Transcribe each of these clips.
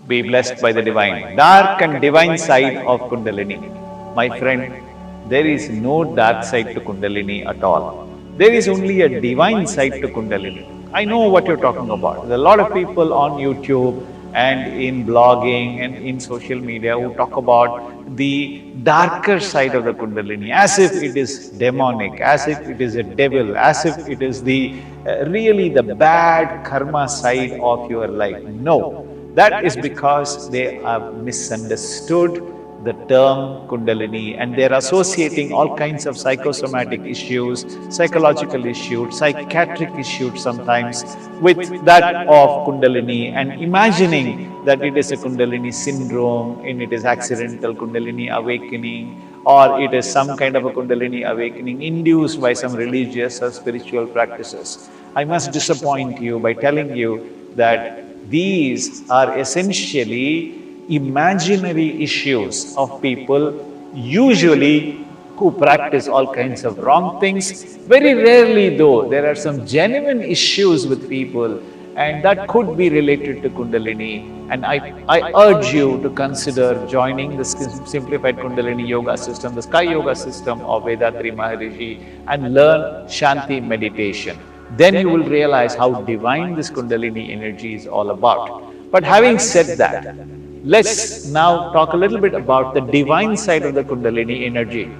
Be blessed by the divine. Dark and divine side of Kundalini. My friend, there is no dark side to Kundalini at all. There is only a divine side to Kundalini. I know what you're talking about. There are a lot of people on YouTube and in blogging and in social media who talk about the darker side of the Kundalini, as if it is demonic, as if it is a devil, as if it is the really the bad karma side of your life. No, that is because they have misunderstood the term Kundalini, and they're associating all kinds of psychosomatic issues, psychological issues, psychiatric issues sometimes with that of Kundalini, and imagining that it is a Kundalini syndrome, and it is accidental Kundalini awakening, or it is some kind of a Kundalini awakening induced by some religious or spiritual practices. I must disappoint you by telling you that these are essentially imaginary issues of people usually who practice all kinds of wrong things. Very rarely though, there are some genuine issues with people, and that could be related to Kundalini. And I urge you to consider joining the simplified Kundalini yoga system, the Sky Yoga system of Vedatri Maharishi, and learn Shanti meditation. Then you will realize how divine this Kundalini energy is all about. But having said that, let's now talk a little bit about the divine side of the Kundalini energy.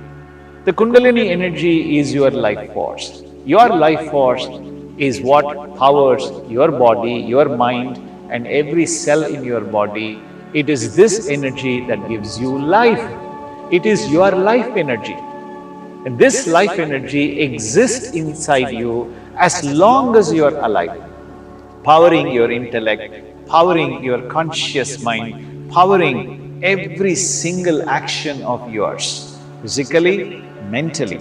The Kundalini energy is your life force. Your life force is what powers your body, your mind, and every cell in your body. It is this energy that gives you life. It is your life energy. And this life energy exists inside you as long as you are alive, powering your intellect, powering your conscious mind, powering every single action of yours, physically, mentally.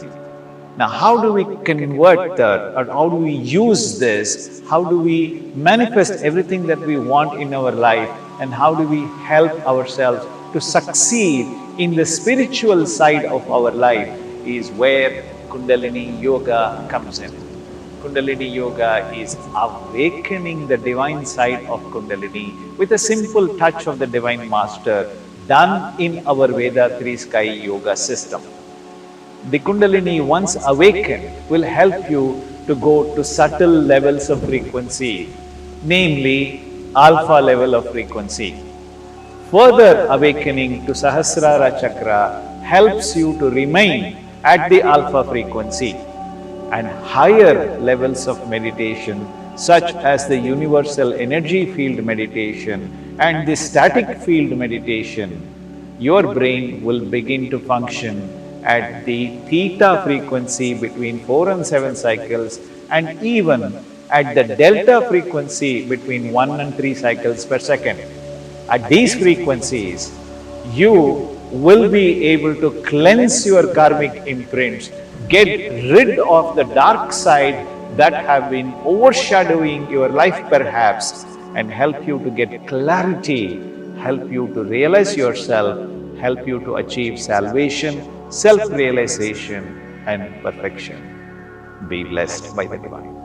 Now, how do we convert that, or how do we use this? How do we manifest everything that we want in our life, and how do we help ourselves to succeed in the spiritual side of our life is where Kundalini Yoga comes in. Kundalini Yoga is awakening the divine side of Kundalini with a simple touch of the Divine Master done in our Vedatri Sky Yoga system. The Kundalini, once awakened, will help you to go to subtle levels of frequency, namely alpha level of frequency. Further awakening to Sahasrara Chakra helps you to remain at the alpha frequency, and higher levels of meditation such as the universal energy field meditation and the static field meditation, your brain will begin to function at the theta frequency between 4 and 7 cycles, and even at the delta frequency between 1 and 3 cycles per second. At these frequencies, you will be able to cleanse your karmic imprints, get rid of the dark side that have been overshadowing your life perhaps, and help you to get clarity, help you to realize yourself, help you to achieve salvation, self-realization and perfection. Be blessed by the divine.